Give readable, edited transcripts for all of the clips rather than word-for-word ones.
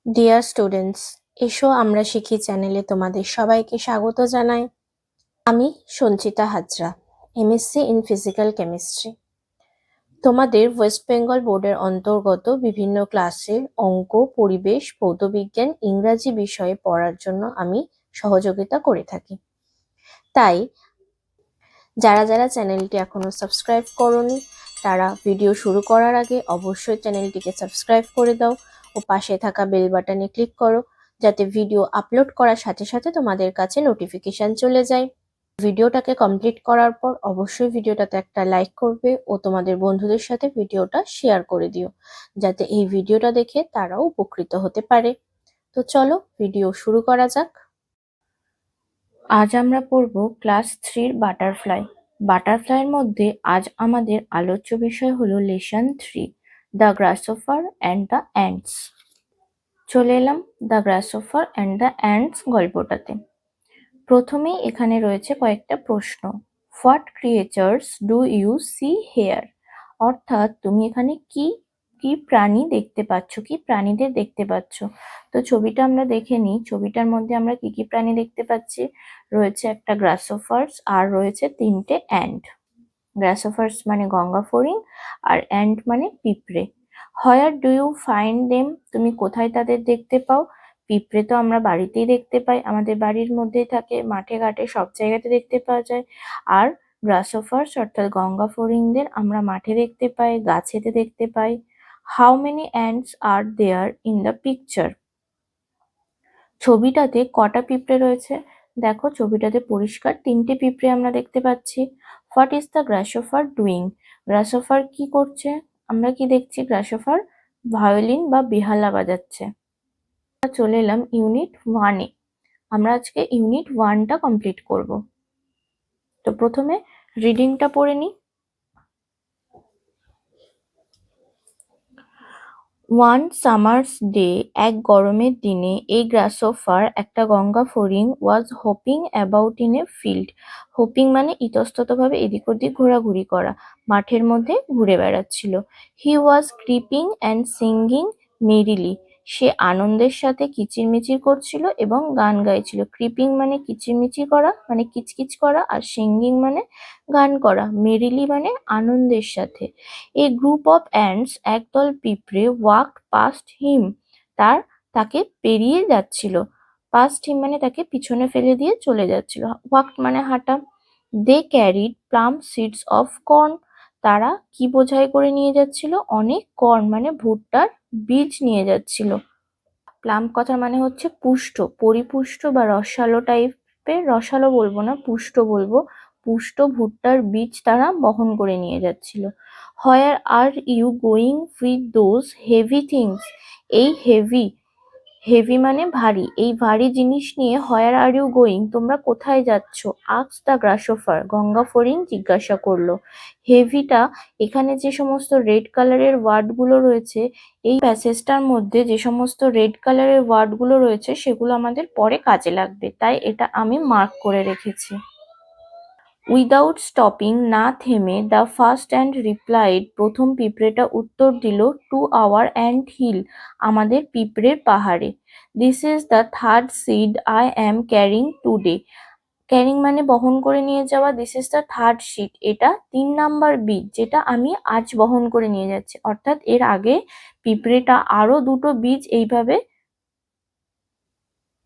Dear students, এসো আমরা শিখি চ্যানেলে তোমাদের সবাইকে স্বাগত জানাই। আমি Sanchita Hazra, MSc in physical chemistry. তোমাদের ওয়েস্ট বেঙ্গল বোর্ডের অন্তর্গত বিভিন্ন ক্লাসের অঙ্ক, পরিবেশ, ভৌতবিজ্ঞান, ইংরাজি বিষয়ে পড়ার জন্য আমি সহযোগিতা করে থাকি। তাই যারা যারা চ্যানেলটি এখনো সাবস্ক্রাইব করোনি তারা ভিডিও শুরু করার আগে অবশ্যই চ্যানেলটিকে সাবস্ক্রাইব করে দাও ও পাশে থাকা বেল বাটনে ক্লিক করো, যাতে ভিডিও আপলোড করার সাথে সাথে তোমাদের কাছে নোটিফিকেশন চলে যায়। ভিডিওটাকে কমপ্লিট করার পর অবশ্যই ভিডিওটাতে একটা লাইক করবে ও তোমাদের বন্ধুদের সাথে ভিডিওটা শেয়ার করে দিও, যাতে এই ভিডিওটা দেখে তারাও উপকৃত হতে পারে। তো চলো ভিডিও শুরু করা যাক। আজ আমরা পড়ব ক্লাস 3 বাটারফ্লাই। বাটারফ্লাইয়ের মধ্যে আজ আমাদের আলোচ্য বিষয় হলো lesson 3, the grasshopper and the ants. চলে এলাম the grasshopper and the ants গল্পটাতে। প্রথমেই এখানে রয়েছে কয়েকটা প্রশ্ন। What creatures do you see here? অর্থাৎ তুমি এখানে কি কি প্রাণী দেখতে পাচ্ছ, কি প্রাণীদের দেখতে পাচ্ছ। তো ছবিটা আমরা দেখে নিই। ছবিটার মধ্যে আমরা কি কি প্রাণী দেখতে পাচ্ছি। রয়েছে একটা গ্রাসহপার্স আর রয়েছে 3টে অ্যান্ট। গ্রাসহপার্স মানে গঙ্গা ফড়িং আর অ্যান্ট মানে পিঁপড়ে। Where do you find them? তুমি কোথায় তাদের দেখতে পাও? পিঁপড়ে তো আমরা বাড়িতেই দেখতে পাই, আমাদের বাড়ির মধ্যেই থাকে, মাঠে ঘাটে সব জায়গাতে দেখতে পাওয়া যায়। আর গ্রাসহপার্স অর্থাৎ গঙ্গা ফড়িংদের আমরা মাঠে দেখতে পাই, গাছেতে দেখতে পাই। How many ants are there in the picture? ছবিটাতে কটা পিঁপড়ে রয়েছে? দেখো ছবিটাতে পরিষ্কার 3টে পিঁপড়ে আমরা দেখতে পাচ্ছি। What is the গ্রাসহপার doing? গ্রাসহপার কি করছে? আমরা কি দেখছি? গ্রাসহপার ভায়োলিন বা বেহালা বাজাচ্ছে। চলে এলাম ইউনিট 1-এ। আমরা আজকে ইউনিট 1টা কমপ্লিট করব। তো প্রথমে রিডিংটা পড়ে নিই। ওয়ান সামার্স ডে, এক গরমের দিনে, এই গ্রাসহপার একটা গঙ্গা ফড়িং was hopping about in a field. Hopping মানে ইতস্ততভাবে এদিক ওদিক ঘোরাঘুরি করা, মাঠের মধ্যে ঘুরে বেড়াচ্ছিল। He was creeping and singing merrily, সে আনন্দের সাথে কিচিরমিচির করছিল এবং গান গাইছিল। ক্রিপিং মানে কিচিরমিচির করা, মানে কিচকিচ করা, আর সিঙ্গিং মানে গান করা, মেরিলি মানে আনন্দের সাথে। এ গ্রুপ অফ অ্যান্টস, একদল পিঁপড়ে, ওয়াকড পাস্ট হিম, তাকে পেরিয়ে যাচ্ছিল। পাস্ট হিম মানে তাকে পিছনে ফেলে দিয়ে চলে যাচ্ছিল। ওয়াকড মানে হাঁটা। They carried plum seeds of corn, তারা কি বোঝাই করে নিয়ে যাচ্ছিল? অনেক কর্ন মানে ভুট্টার বীজ নিয়ে যাচ্ছিল। প্লাম কথার মানে হচ্ছে পুষ্ট, পরিপুষ্ট বা রসালো টাইপের। রসালো বলবো না, পুষ্ট বলবো। পুষ্ট ভুট্টার বীজ তারা বহন করে নিয়ে যাচ্ছিল। Where are you going with those heavy things? এই হেভি, হেভি মানে ভারী, এই ভারী জিনিস নিয়ে হোয়ার আর ইউ গোয়িং, তোমরা কোথায় যাচ্ছ? আস্কড দ্য গ্রাসহপার, গঙ্গা ফড়িং জিজ্ঞাসা করলো। হেভিটা, এখানে যে সমস্ত রেড কালারের ওয়ার্ডগুলো রয়েছে, এই প্যাসেজটার মধ্যে যে সমস্ত রেড কালারের ওয়ার্ডগুলো রয়েছে সেগুলো আমাদের পরে কাজে লাগবে, তাই এটা আমি মার্ক করে রেখেছি। উইদাউট স্টপিং, না থেমে, দ্য ফার্স্ট অ্যান্ড রিপ্লাইড, প্রথম পিঁপড়েটা উত্তর দিল, টু আওয়ার অ্যান্ট হিল, আমাদের পিঁপড়ের পাহাড়ে। This is the third seed I am carrying today, carrying মানে বহন করে নিয়ে যাওয়া। This is the third seed, এটা 3 নাম্বার বীজ যেটা আমি আজ বহন করে নিয়ে যাচ্ছি। অর্থাৎ এর আগে পিঁপড়েটা আরো 2টো বীজ এইভাবে,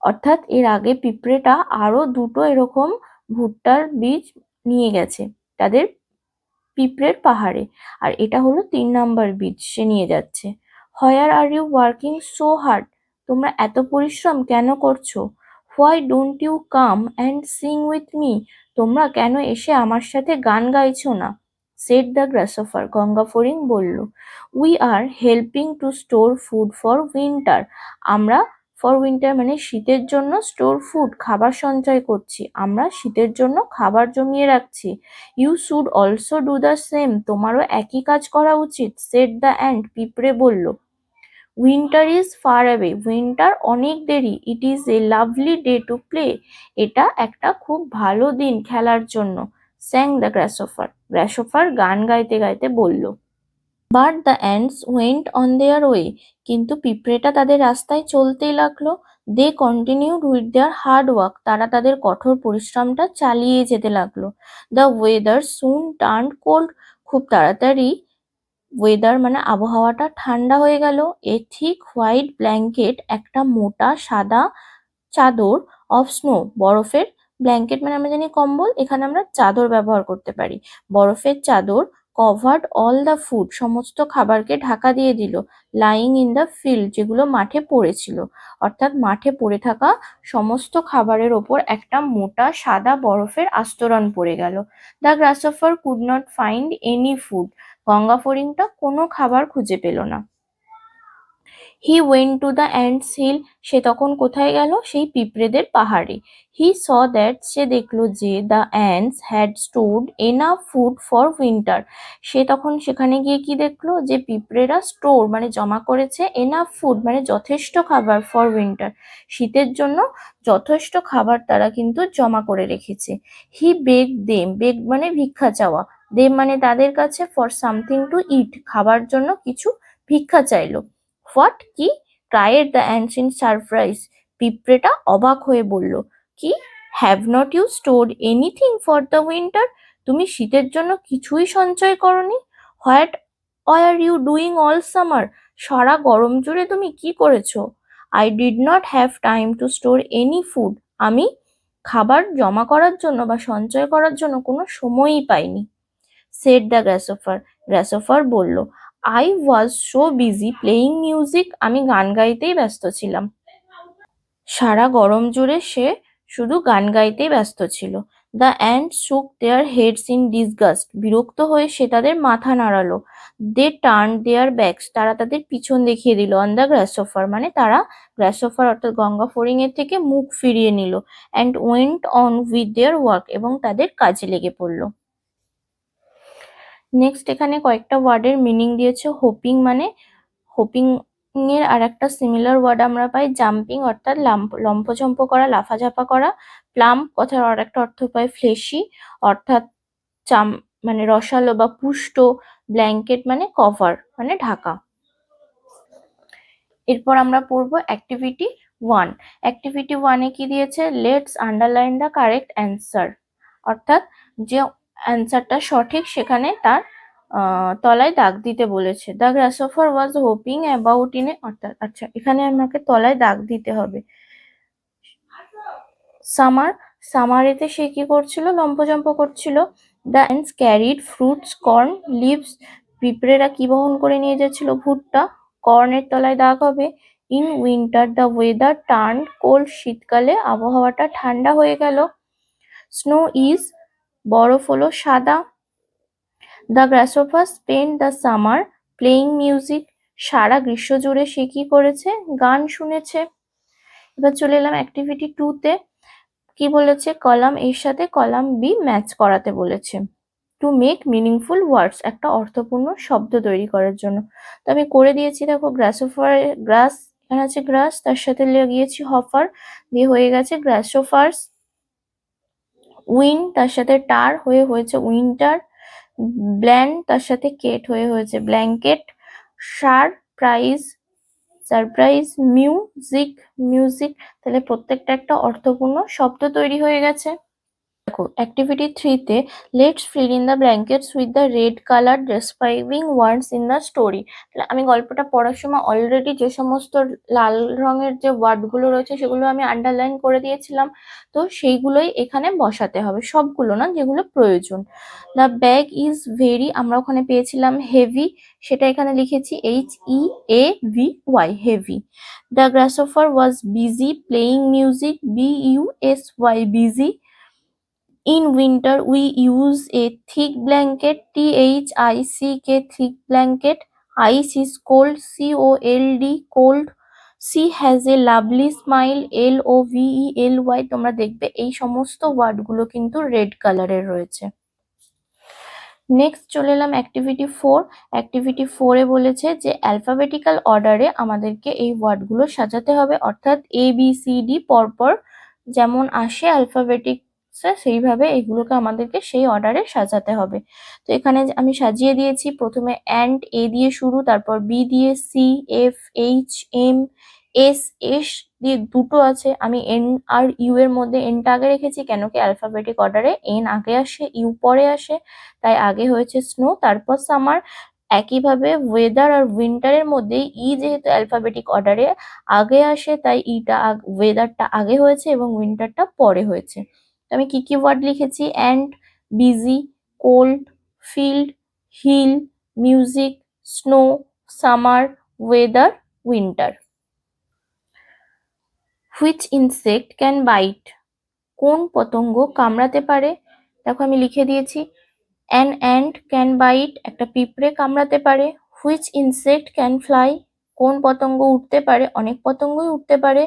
অর্থাৎ এর আগে পিঁপড়েটা আরো 2টো এরকম ভুট্টার বীজ নিয়ে গেছে তাদের পিঁপড়ের পাহাড়ে, আর এটা হলো 3 নাম্বার বীজ সে নিয়ে যাচ্ছে। Where are you working so hard, তোমরা এত পরিশ্রম কেন করছো? Why don't you come and sing with me, তোমরা কেন এসে আমার সাথে গান গাইছো না? সেড দ্য গ্রাসহপার, গঙ্গা ফড়িং বলল। We are helping two store food for winter, আমরা ফর উইন্টার মানে শীতের জন্য, স্টোর ফুড খাবার সঞ্চয় করছি, আমরা শীতের জন্য খাবার জমিয়ে রাখছি। You should also do the same, তোমারও একই কাজ করা উচিত। সেড দ্য অ্যান্ট, পিঁপড়ে বলল। Winter is far away, winter অনেক দেরি। It is a lovely day to play, এটা একটা খুব ভালো দিন খেলার জন্য। স্যাং দ্য গ্রাসহপার, গ্রাসহপার গান গাইতে গাইতে বলল। But the ants went on their way, কিন্তু পিঁপড়েটা তাদের রাস্তায় চলতেই লাগলো। They continued with their hard work, তারা তাদের কঠোর পরিশ্রমটা চালিয়ে যেতে লাগলো। The weather soon turn cold, খুব তাড়াতাড়ি ওয়েদার মানে আবহাওয়াটা ঠান্ডা হয়ে গেল। এ থিক হোয়াইট ব্ল্যাঙ্কেট, একটা মোটা সাদা চাদর, অফ স্নো, বরফের, ব্ল্যাঙ্কেট মানে আমরা জানি কম্বল, এখানে আমরা চাদর ব্যবহার করতে পারি। বরফের চাদর কভার্ড অল দ্য ফুড, সমস্ত খাবারকে ঢাকা দিয়ে দিল। লাইং ইন দ্য ফিল্ড, যেগুলো মাঠে পড়েছিল, অর্থাৎ মাঠে পড়ে থাকা সমস্ত খাবারের ওপর একটা মোটা সাদা বরফের আস্তরণ পড়ে গেল। The grasshopper could not find any food, গঙ্গা ফড়িংটা কোনো খাবার খুঁজে পেল না। He went to the ants hill, সে তখন কোথায় গেল? সেই পিঁপড়েদের পাহাড়ে। হি স দ্যাট, সে দেখলো যে the ants had stored enough food for winter, সে তখন সেখানে গিয়ে কি দেখলো? যে পিঁপড়েরা স্টোর মানে জমা করেছে, এনাফ ফুড মানে যথেষ্ট খাবার, ফর উইন্টার শীতের জন্য যথেষ্ট খাবার তারা কিন্তু জমা করে রেখেছে। হি বেগ দেম, বেগ মানে ভিক্ষা চাওয়া, দেম মানে তাদের কাছে, ফর সামথিং টু ইট খাবার জন্য কিছু ভিক্ষা চাইলো। হোয়াট কি? Cried the ants in surprise, পিঁপড়েটা অবাক হয়ে বলল, কি? Have not you stored anything for the winter, তুমি শীতের জন্য কিছুই সঞ্চয় করনি? What are you doing all summer, সারা গরম জুড়ে তুমি কি করেছো? I did not have time to store any food, আমি খাবার জমা করার জন্য বা সঞ্চয় করার জন্য কোনো সময়ই পাইনি। সেড দ্য গ্রাসহফার, গ্রাসহফার বলল, I was so busy playing music, আমি গান গাইতেই ব্যস্ত ছিলাম। সারা গরম জুড়ে সে শুধু গান গাইতেই ব্যস্ত ছিল। দ্য অ্যান্ড শুক দেয়ার হেডস ইন ডিসগাস্ট, বিরক্ত হয়ে সে তাদের মাথা নাড়ালো। দে টার্ন দেয়ার ব্যাকস, তারা তাদের পিছন দেখিয়ে দিল। অন দ্য গ্রাসহফার মানে তারা গ্রাসহফার অর্থাৎ গঙ্গা ফড়িং এর থেকে মুখ ফিরিয়ে নিল। And went on with their work, এবং তাদের কাজে লেগে পড়লো। নেক্সট এখানে কয়েকটা ওয়ার্ডের মিনিং দিয়েছে। হোপিং মানে হোপিং এর আর একটা সিমিলার ওয়ার্ড আমরা পাই জাম্পিং, অর্থাৎ লম্ফঝম্প করা, লাফাঝাপা করা। প্লাম্প কথার আর একটা অর্থ পাই ফ্লেশি, অর্থাৎ চাম মানে রসালো বা পুষ্ট। ব্ল্যাঙ্কেট মানে কভার মানে ঢাকা। এরপর আমরা পড়বো অ্যাক্টিভিটি 1। অ্যাক্টিভিটি 1 এ কি দিয়েছে? Let's underline the correct answer, অর্থাৎ যে অ্যান্সারটা সঠিক সেখানে তার তলায় দাগ দিতে বলেছে। The grasshopper was hopping about in a, অর্থাৎ আচ্ছা এখানে আমাকে তলায় দাগ দিতে হবে। সামার, সামারেতে সে কি করছিল? লম্ফঝম্প করছিল। The ants carried fruits corn leaves, পিঁপড়েরা কি বহন করে নিয়ে যাচ্ছিল? ভুট্টা। কর্নের তলায় দাগ হবে। In winter the weather turned cold, শীতকালে আবহাওয়াটা ঠান্ডা হয়ে গেল। স্নো ইজ, বরফ হলো সাদা। The grasshopper spend the summer playing music, সারা গ্রীষ্ম জুড়ে সে কি করেছে? গান শুনেছে। এবার চলে এলাম অ্যাক্টিভিটি 2 তে। কি বলেছে? কলাম এর সাথে কলাম বি ম্যাচ করাতে বলেছে। টু মেক মিনিংফুল ওয়ার্ডস, একটা অর্থপূর্ণ শব্দ তৈরি করার জন্য। তো আমি করে দিয়েছি, দেখো গ্রাসহফার, গ্রাস এখানে আছে গ্রাস, তার সাথে লাগিয়েছি হফার, দিয়ে হয়ে গেছে গ্রাসহফার্স। উইন তার সাথে টার হয়ে হয়েছে উইন্টার। ব্ল্যান্ড তার সাথে কেট হয়ে হয়েছে blanket. Surprise, surprise. Music, music. তাহলে প্রত্যেকটা একটা অর্থপূর্ণ শব্দ তৈরি হয়ে গেছে। দেখো অ্যাক্টিভিটি 3 তে let's fill in the blankets with the red colour describing words in the story. তাহলে আমি গল্পটা পড়ার সময় অলরেডি যে সমস্ত লাল রঙের যে ওয়ার্ডগুলো রয়েছে সেগুলো আমি আন্ডারলাইন করে দিয়েছিলাম, তো সেইগুলোই এখানে বসাতে হবে, সবগুলো না, যেগুলো প্রয়োজন। দ্য ব্যাগ ইজ ভেরি, আমরা ওখানে পেয়েছিলাম হেভি, সেটা এখানে লিখেছি HEAVY, heavy. The grasshopper was busy playing music, BUSY, busy. In winter we use a thick blanket, THICK, thick blanket. Ice is cold, COLD, cold. She has a lovely smile, LOVELY। তোমরা দেখবে এই সমস্ত ওয়ার্ডগুলো কিন্তু red কালারের রয়েছে। Next চলে এলাম অ্যাক্টিভিটি 4। অ্যাক্টিভিটি 4 এ বলেছে যে অ্যালফাবেটিক্যাল অর্ডারে আমাদেরকে এই ওয়ার্ডগুলো সাজাতে হবে, অর্থাৎ ABCD পরপর যেমন আসে অ্যালফাবেটিক সেইভাবে এগুলোকে আমাদেরকে সেই অর্ডারে সাজাতে হবে। তো এখানে আমি সাজিয়ে দিয়েছি, প্রথমে অ্যান্ড এ দিয়ে শুরু, তারপর বি দিয়ে C, F, H, M, S, S দিয়ে দুটো আছে, আমি এন আর ইউ এর মধ্যে এনটা আগে রেখেছি, কেন কি অ্যালফাবেটিক অর্ডারে এন আগে আসে ইউ পরে আসে, তাই আগে হয়েছে স্নো, তারপর সামার। একইভাবে ওয়েদার আর উইন্টারের মধ্যে ই যেহেতু অ্যালফাবেটিক অর্ডারে আগে আসে, তাই ইটা ওয়েদারটা আগে হয়েছে এবং উইন্টারটা পরে হয়েছে। তো আমি কি কি ওয়ার্ড লিখেছি, and, busy, cold, field, hill, music, snow, summer, weather, winter. Which insect can bite, কোন পতঙ্গ কামড়াতে পারে? দেখো আমি লিখে দিয়েছি, অ্যান অ্যান্ট ক্যান বাইট, একটা পিঁপড়ে কামড়াতে পারে। হুইচ ইনসেক্ট ক্যান ফ্লাই, কোন পতঙ্গ উঠতে পারে? অনেক পতঙ্গই উঠতে পারে।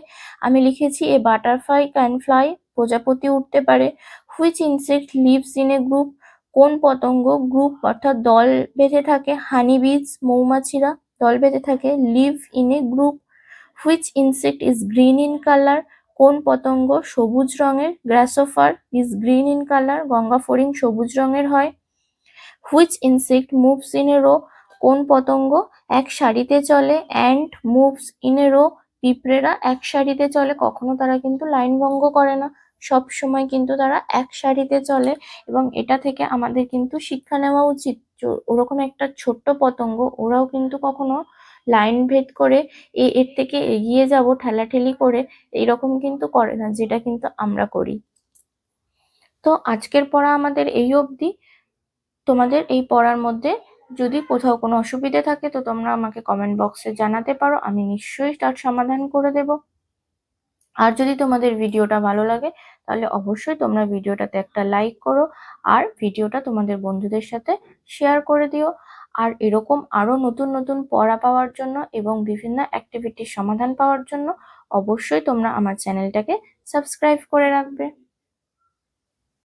আমি লিখেছি এ বাটারফ্লাই ক্যান ফ্লাই, প্রজাপতি উঠতে পারে। Which insect lives in a group, কোন পতঙ্গ গ্রুপ অর্থাৎ দল বেঁধে থাকে? হানি বিজ, মৌমাছিরা দল বেঁধে থাকে। Live in a group. Which insect is green in colour, কোন পতঙ্গ সবুজ রঙের? Grasshopper is green in colour, গঙ্গা ফড়িং সবুজ রঙের হয়। Which insect moves in a row, কোন পতঙ্গ এক সারিতে চলে? Ant moves in a row, পিঁপড়েরা এক সারিতে চলে, কখনো তারা কিন্তু লাইন ভঙ্গ করে না, সব সময় কিন্তু তারা এক সারিতে চলে। এবং এটা থেকে আমাদের কিন্তু শিক্ষা নেওয়া উচিত, ওরকম একটা ছোট্ট পতঙ্গ, ওরাও কিন্তু কখনো লাইন ভেদ করে এর থেকে এগিয়ে যাব ঠেলাঠেলি করে, এইরকম কিন্তু করে না, যেটা কিন্তু আমরা করি। তো আজকের পড়া আমাদের এই অবধি। তোমাদের এই পড়ার মধ্যে যদি কোথাও কোনো অসুবিধে থাকে তো তোমরা আমাকে কমেন্ট বক্সে জানাতে পারো, আমি নিশ্চয়ই তার সমাধান করে দেব। আর যদি তোমাদের ভিডিওটা ভালো লাগে তাহলে অবশ্যই তোমরা ভিডিওটাতে একটা লাইক করো, আর ভিডিওটা তোমাদের বন্ধুদের সাথে শেয়ার করে দিও। আর এরকম আরো নতুন নতুন পড়া পাওয়ার জন্য এবং বিভিন্ন অ্যাক্টিভিটির সমাধান পাওয়ার জন্য অবশ্যই তোমরা আমার চ্যানেলটাকে সাবস্ক্রাইব করে রাখবে।